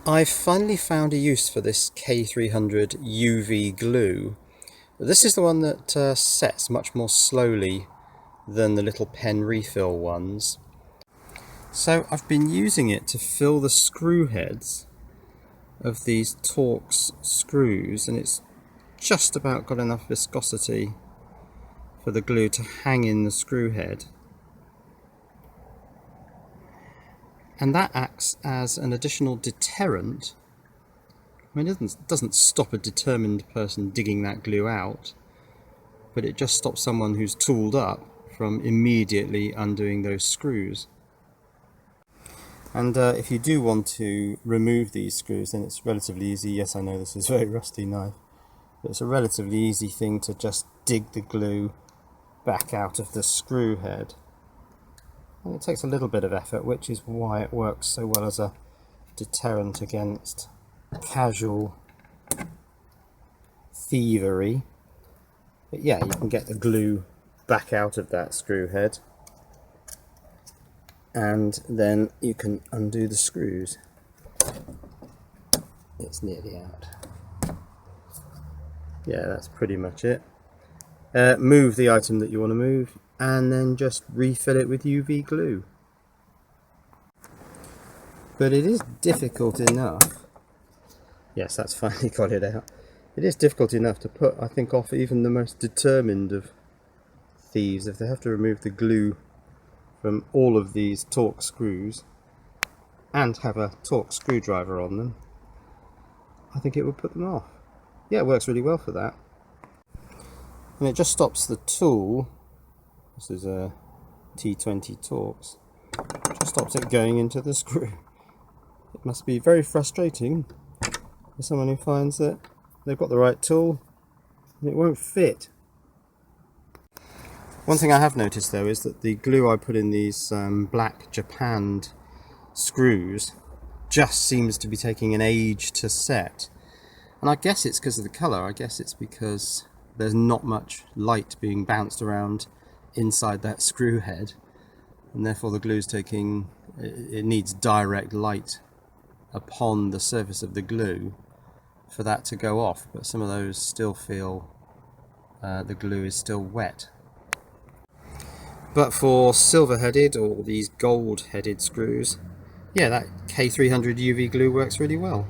I've finally found a use for this K-300 UV glue. This is the one that sets much more slowly than the little pen refill ones. So I've been using it to fill the screw heads of these Torx screws, and it's just about got enough viscosity for the glue to hang in the screw head. And that acts as an additional deterrent. I mean, it doesn't stop a determined person digging that glue out, but it just stops someone who's tooled up from immediately undoing those screws. And if you do want to remove these screws, then it's relatively easy. Yes, I know this is a very rusty knife, but it's a relatively easy thing to just dig the glue back out of the screw head. And it takes a little bit of effort, which is why it works so well as a deterrent against casual thievery. But yeah, you can get the glue back out of that screw head, and then you can undo the screws. It's nearly out. Yeah, that's pretty much it. Move the item that you want to move, and then just refill it with UV glue. But it is difficult enough. Yes, that's finally got it out. It is difficult enough to put, I think, off even the most determined of thieves if they have to remove the glue from all of these Torx screws and have a Torx screwdriver on them. I think it would put them off. Yeah, it works really well for that. And it just stops the tool. This is a T20 Torx. It just stops it going into the screw. It must be very frustrating for someone who finds that they've got the right tool and it won't fit. One thing I have noticed though is that the glue I put in these black japanned screws just seems to be taking an age to set. And I guess it's because of the colour. I guess it's because there's not much light being bounced around inside that screw head, and therefore the glue's taking, it needs direct light upon the surface of the glue for that to go off, but some of those still feel the glue is still wet. But for silver headed or these gold headed screws, yeah, that K300 UV glue works really well.